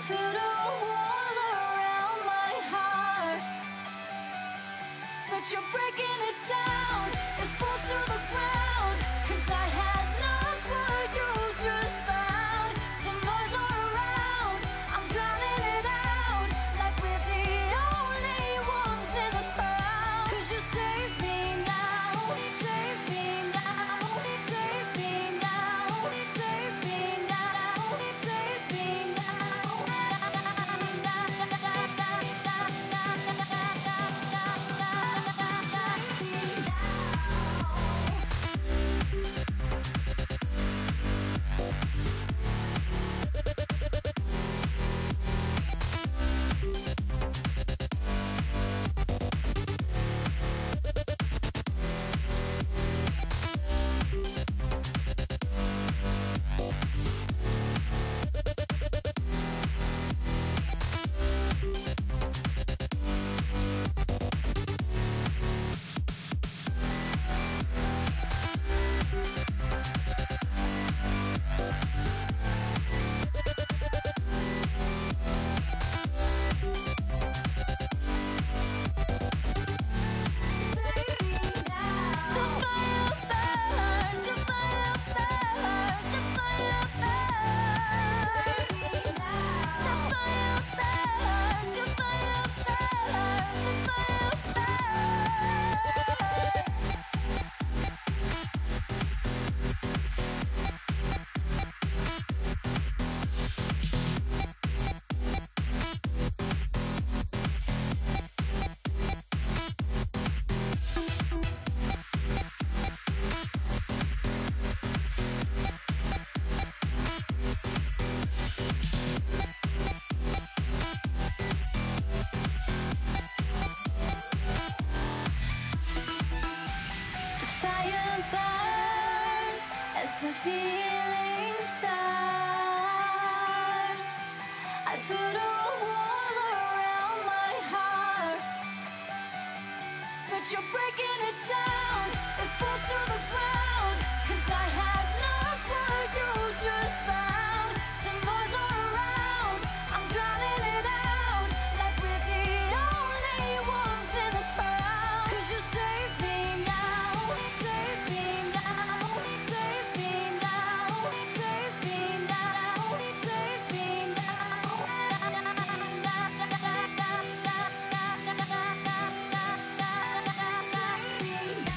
put a wall around my heart, but you're breaking it down. It falls to the ground, 'cause I had lost what you just found. The noise all around, I'm drowning it out, like we're the only ones in the crowd. 'Cause you save me now, save me now, save me now, save me now, save me now. Fire burns as the feelings start. I put a wall around my heart, but you're breaking it down. It falls to the ground, 'cause I had lost what you just found. The noise all around, I'm drowning it out, like we're the only ones in the crowd. 'Cause you save me now, save me now, save me now, save me now, save me now. Save me now.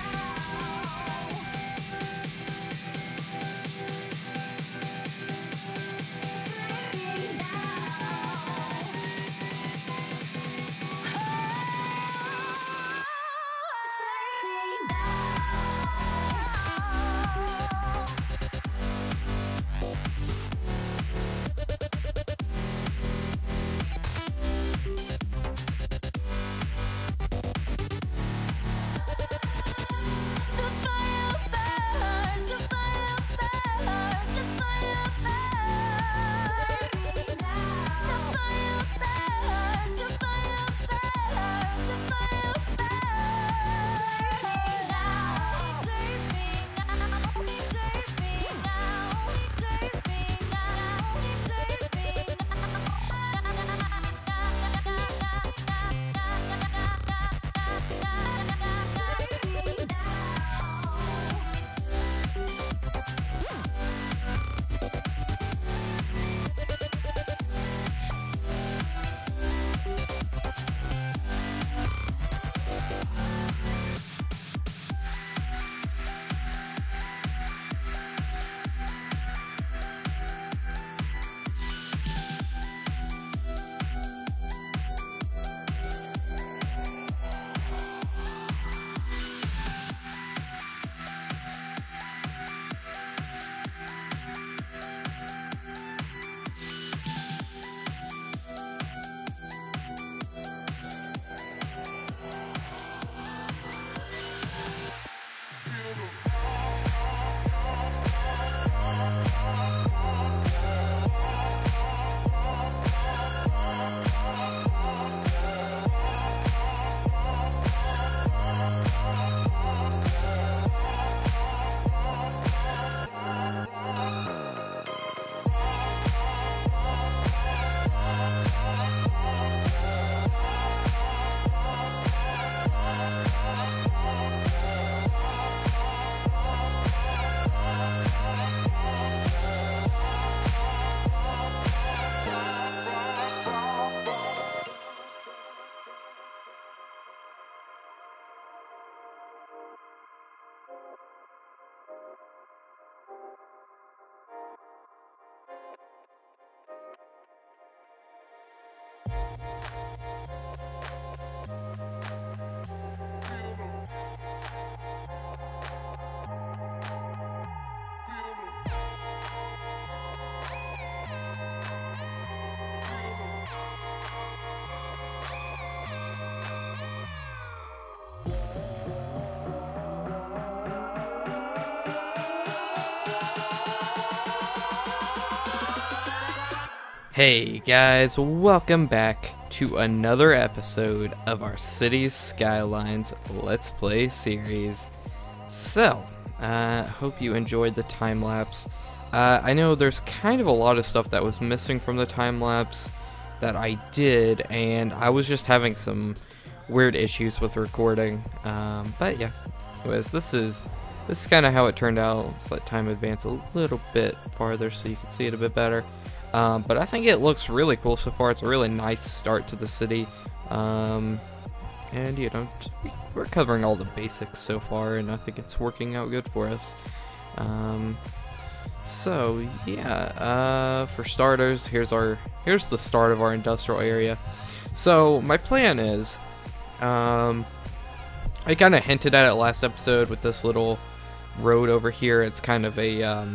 Hey guys, welcome back to another episode of our Cities Skylines Let's Play series. So, hope you enjoyed the time-lapse. I know there's kind of a lot of stuff that was missing from the time-lapse that I did, and I was just having some weird issues with recording. But yeah, anyways, this is kind of how it turned out. Let's let time advance a little bit farther so you can see it a bit better. But I think it looks really cool so far. It's a really nice start to the city. And, you know, we're covering all the basics so far, and I think it's working out good for us. So, yeah, for starters, here's the start of our industrial area. So, my plan is, I kind of hinted at it last episode with this little road over here. It's kind of a,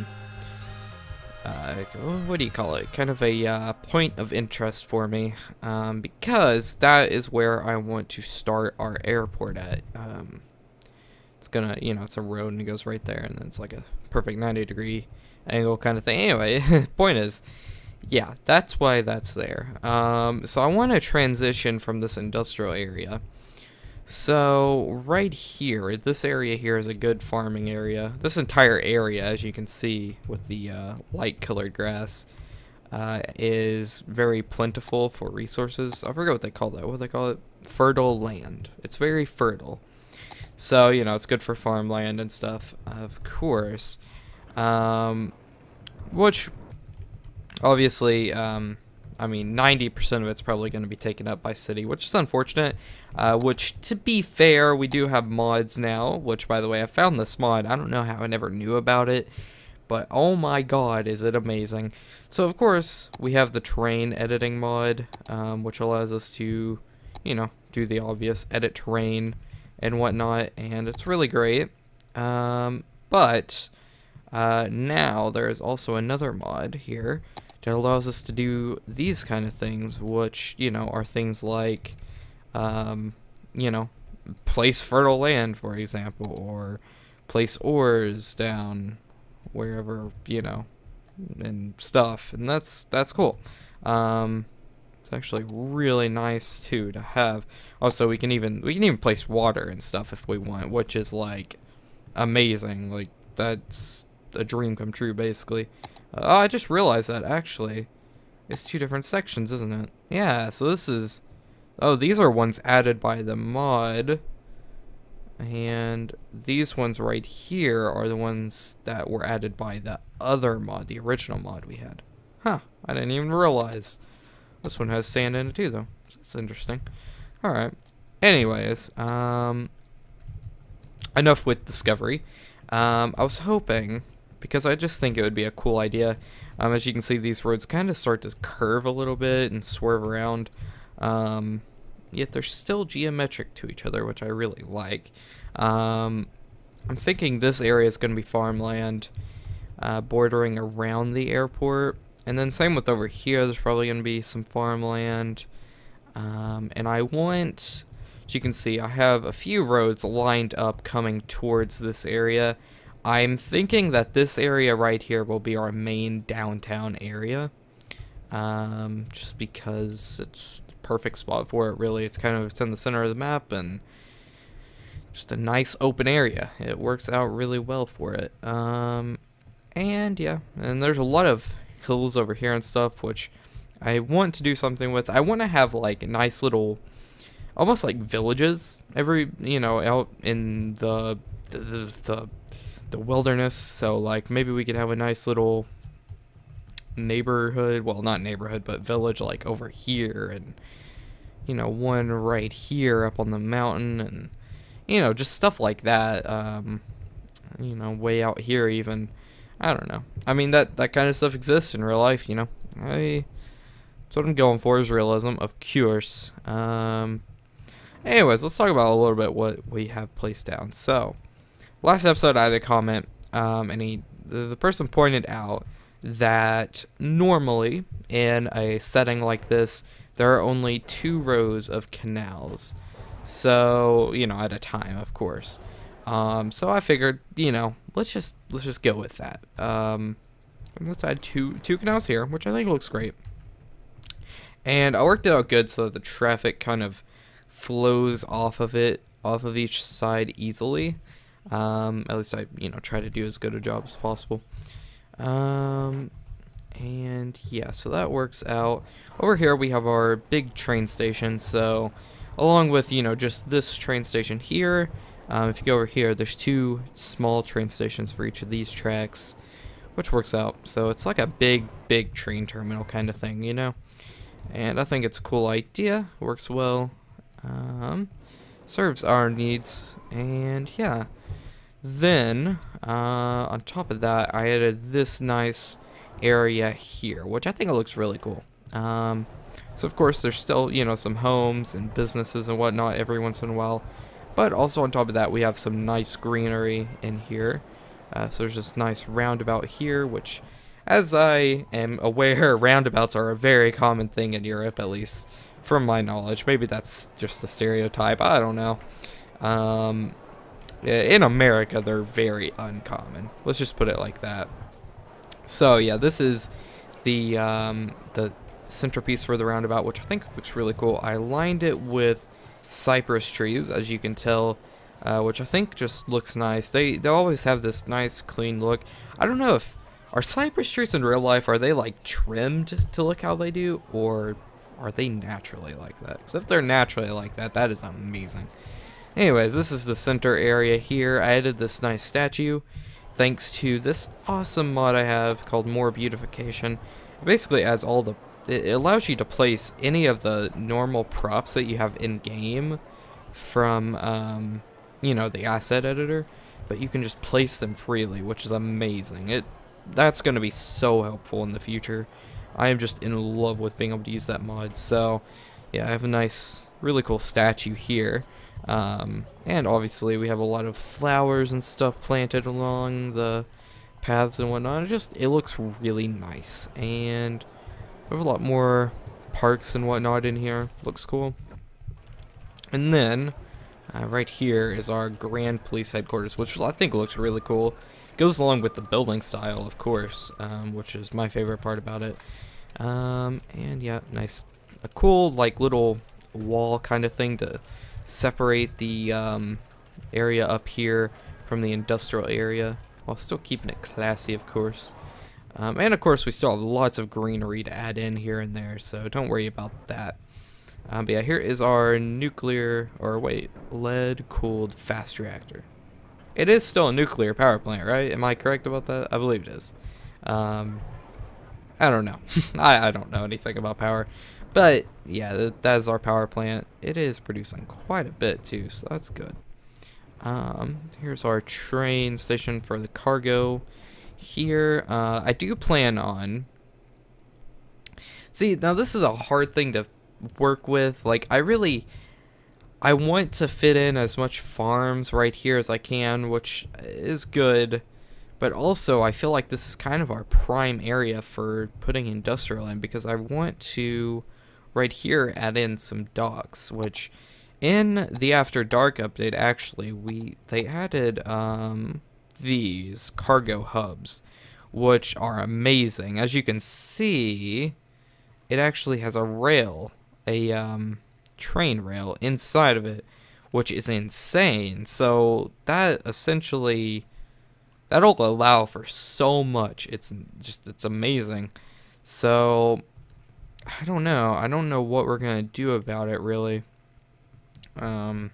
what do you call it? Kind of a point of interest for me, because that is where I want to start our airport at. It's gonna, you know, it's a road and it goes right there, and then it's like a perfect 90-degree angle kind of thing. Anyway, point is, yeah, that's why that's there. So I want to transition from this industrial area. So right here, this area here is a good farming area. This entire area, as you can see with the light colored grass, is very plentiful for resources. I forget what they call that. What do they call it? Fertile land. It's very fertile. So, you know, it's good for farmland and stuff, of course. Which, obviously, I mean, 90% of it's probably going to be taken up by city, which is unfortunate. Which, to be fair, we do have mods now, which, by the way, I found this mod. I don't know how I never knew about it, but oh my god, is it amazing. So, of course, we have the terrain editing mod, which allows us to, you know, do the obvious edit terrain and whatnot, and it's really great. But now there's also another mod here that allows us to do these kind of things, which, you know, are things like, you know, place fertile land, for example, or place ores down wherever, you know, and stuff, and that's cool. It's actually really nice too to have. Also, we can even place water and stuff if we want, which is like amazing. Like, that's a dream come true, basically. Oh, I just realized that, actually. It's two different sections, isn't it? Yeah, so this is... Oh, these are ones added by the mod. And these ones right here are the ones that were added by the other mod, the original mod we had. Huh, I didn't even realize. This one has sand in it too, though. That's interesting. Alright. Anyways, enough with Discovery. I was hoping... because I just think it would be a cool idea. As you can see, these roads kind of start to curve a little bit and swerve around. Yet they're still geometric to each other, which I really like. I'm thinking this area is going to be farmland, bordering around the airport. And then same with over here, there's probably going to be some farmland. And I want, as you can see, I have a few roads lined up coming towards this area. I'm thinking that this area right here will be our main downtown area, just because it's the perfect spot for it, really. It's in the center of the map, and just a nice open area. It works out really well for it. And yeah, and there's a lot of hills over here and stuff, which I want to do something with. I want to have like nice little, almost like villages, you know, out in the wilderness. So like maybe we could have a nice little neighborhood, well, not neighborhood, but village, like over here, and, you know, one right here up on the mountain, and, you know, just stuff like that. You know, way out here even. I don't know. I mean, that kind of stuff exists in real life, you know. That's what I'm going for, is realism, of course. Anyways, let's talk about a little bit what we have placed down. So last episode I had a comment, and the person pointed out that normally in a setting like this, there are only 2 rows of canals. So, you know, at a time, of course. So I figured, you know, let's just go with that. Let's add two canals here, which I think looks great. And I worked it out good so that the traffic kind of flows off of it, off of each side easily. At least I, try to do as good a job as possible. And yeah, so that works out. Over here we have our big train station. So along with, just this train station here, if you go over here, there's 2 small train stations for each of these tracks, which works out. So it's like a big train terminal kind of thing, And I think it's a cool idea. Works well. Serves our needs. And yeah. Then, on top of that, I added this nice area here, which I think it looks really cool. So of course there's still, some homes and businesses and whatnot every once in a while. But also on top of that, we have some nice greenery in here. So there's this nice roundabout here, which, as I am aware, roundabouts are a very common thing in Europe, at least from my knowledge. Maybe that's just a stereotype. I don't know. In America, they're very uncommon. Let's just put it like that. So yeah, this is the centerpiece for the roundabout, which I think looks really cool. I lined it with cypress trees, as you can tell, which I think just looks nice. They always have this nice clean look. I don't know if are cypress trees in real life, are they like trimmed to look how they do, or are they naturally like that? Because if they're naturally like that, that is amazing. Anyways, this is the center area here. I added this nice statue thanks to this awesome mod I have called More Beautification. It basically adds all the... It allows you to place any of the normal props that you have in-game from, the asset editor, but you can just place them freely, which is amazing. That's going to be so helpful in the future. I am just in love with being able to use that mod. So, yeah, I have a nice, really cool statue here. And obviously we have a lot of flowers and stuff planted along the paths and whatnot. It looks really nice. And we have a lot more parks and whatnot in here. Looks cool. And then, right here is our Grand Police Headquarters, which I think looks really cool. Goes along with the building style, of course, which is my favorite part about it. And yeah, nice, a cool like little wall kind of thing to separate the area up here from the industrial area, while still keeping it classy, of course. And of course, we still have lots of greenery to add in here and there, so don't worry about that. But yeah, here is our lead-cooled fast reactor. It is still a nuclear power plant, right? Am I correct about that? I believe it is. I don't know. I don't know anything about power. But, yeah, that is our power plant. It is producing quite a bit, too, so that's good. Here's our train station for the cargo. Here, I do plan on... See, now this is a hard thing to work with. Like, I want to fit in as much farms right here as I can, which is good. But also, I feel like this is kind of our prime area for putting industrial in, because I want to, right here, add in some docks, which in the After Dark update, actually, they added these cargo hubs, which are amazing. As you can see, it actually has a rail, train rail inside of it, which is insane. So that essentially, that'll allow for so much. It's amazing. So I don't know what we're gonna do about it, really. I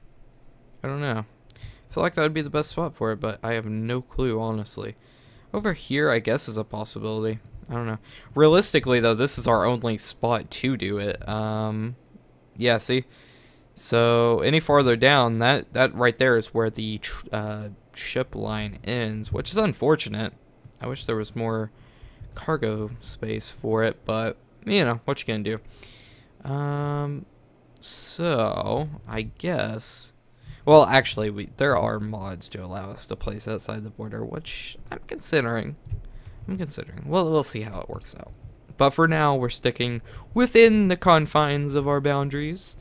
don't know. I feel like that would be the best spot for it, but I have no clue, honestly. Over here, I guess, is a possibility. I don't know. Realistically, though, this is our only spot to do it. Yeah, see? So, any farther down, that right there is where the ship line ends, which is unfortunate. I wish there was more cargo space for it, but, what you gonna do? So, I guess... Well, actually, there are mods to allow us to place outside the border, which I'm considering. Well, we'll see how it works out. But for now, we're sticking within the confines of our boundaries.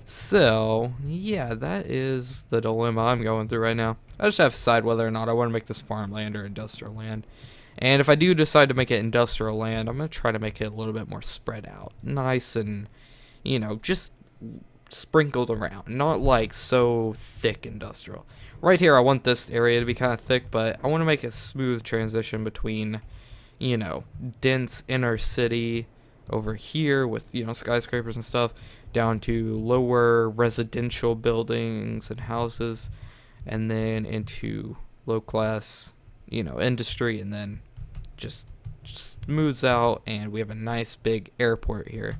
So, yeah, that is the dilemma I'm going through right now. I just have to decide whether or not I want to make this farmland or industrial land. And if I do decide to make it industrial land, I'm going to try to make it a little bit more spread out. Nice and, you know, just sprinkled around. Not like so thick industrial. Right here, I want this area to be kind of thick, but I want to make a smooth transition between, you know, dense inner city over here with, you know, skyscrapers and stuff, down to lower residential buildings and houses, and then into low class, you know, industry, and then just moves out, and we have a nice big airport here.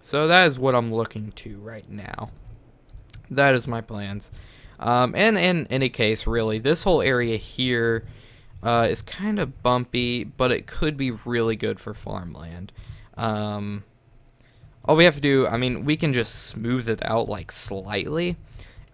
So that is what I'm looking to right now. That is my plans. And in any case, really, this whole area here is kind of bumpy, but it could be really good for farmland. All we have to do, I mean, we can just smooth it out like slightly,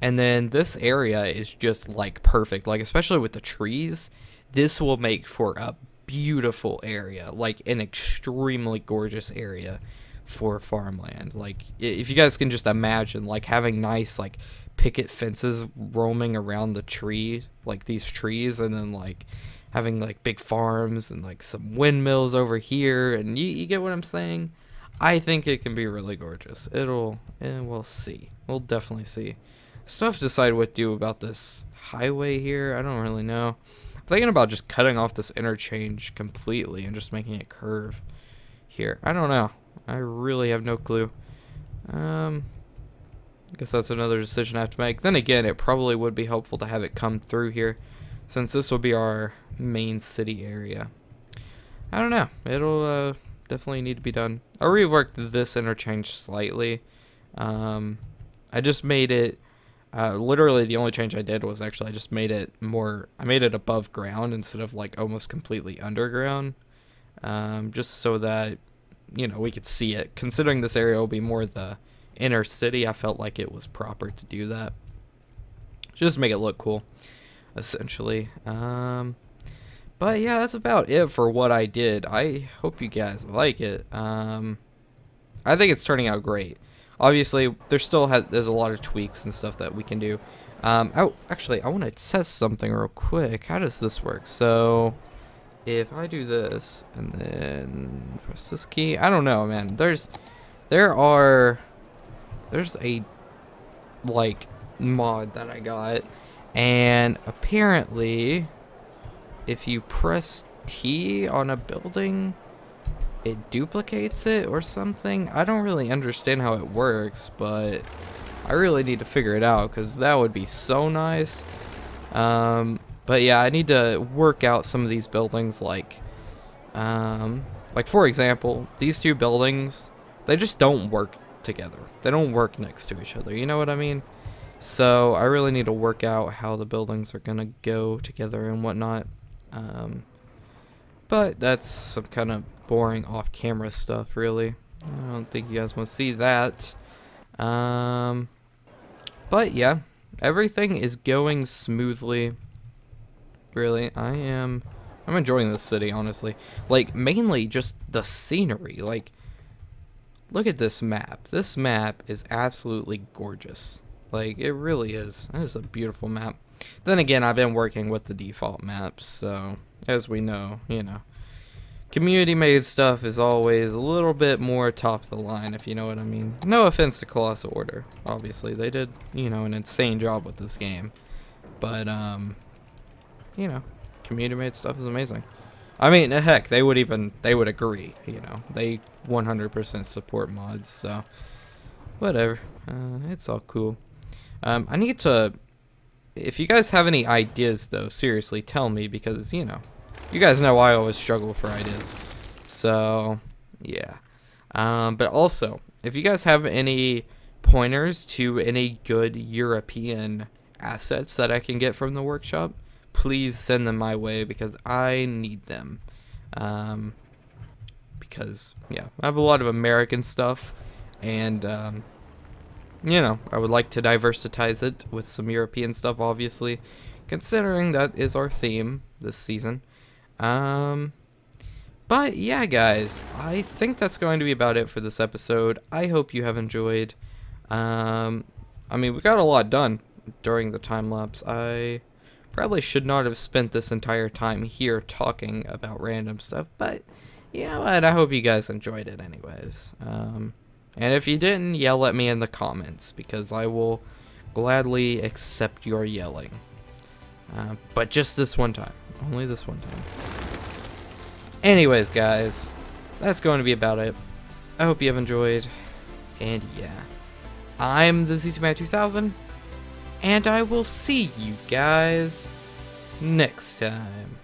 and then this area is just like perfect. Like, especially with the trees, this will make for a beautiful area, like an extremely gorgeous area for farmland. Like, if you guys can just imagine like having nice like picket fences roaming around the tree, like these trees, and then like having like big farms and like some windmills over here, and you get what I'm saying. I think it can be really gorgeous. We'll see. We'll definitely see. Still have to decide what to do about this highway here. I don't really know. I'm thinking about just cutting off this interchange completely and just making it curve here. I don't know. I really have no clue. I guess that's another decision I have to make. Then again, it probably would be helpful to have it come through here, since this will be our main city area. I don't know. It'll definitely need to be done. I reworked this interchange slightly. I just made it, literally the only change I did was actually I just made it more, I made it above ground instead of like almost completely underground. Just so that, you know, we could see it. Considering this area will be more the inner city, I felt like it was proper to do that. Just make it look cool, essentially. But yeah, that's about it for what I did. I hope you guys like it. I think it's turning out great. Obviously, there's a lot of tweaks and stuff that we can do. Oh, actually, I want to test something real quick. How does this work? So, if I do this and then press this key, I don't know, man. There's a like mod that I got, and apparently, if you press T on a building, it duplicates it or something. I don't really understand how it works, but I really need to figure it out, because that would be so nice. But yeah, I need to work out some of these buildings, like for example, these two buildings, they just don't work together. They don't work next to each other, you know what I mean? So I really need to work out how the buildings are gonna go together and whatnot. But that's some kind of boring off-camera stuff, really. I don't think you guys want to see that. But yeah, everything is going smoothly. Really, I'm enjoying this city, honestly. Like, mainly just the scenery. Like, look at this map. This map is absolutely gorgeous. Like, it really is. It is a beautiful map. Then again, I've been working with the default maps, so as we know, you know, community-made stuff is always a little bit more top of the line, if you know what I mean. No offense to Colossal Order, obviously. They did, you know, an insane job with this game. But, you know, community-made stuff is amazing. I mean, heck, they would agree, you know. They 100% support mods, so whatever. It's all cool. I need to, if you guys have any ideas, though, seriously, tell me, because, you know, you guys know I always struggle for ideas. So, yeah. But also, if you guys have any pointers to any good European assets that I can get from the workshop, please send them my way, because I need them. Because, yeah, I have a lot of American stuff, and, you know, I would like to diversitize it with some European stuff, obviously, considering that is our theme this season. But yeah, guys, I think that's going to be about it for this episode. I hope you have enjoyed. I mean, we got a lot done during the time lapse. I Probably should not have spent this entire time here talking about random stuff, but you know what? I hope you guys enjoyed it anyways. And if you didn't, yell at me in the comments, because I will gladly accept your yelling. But just this one time. Only this one time. Anyways, guys, that's going to be about it. I hope you have enjoyed. And yeah, I'm the ZZ 2000, and I will see you guys next time.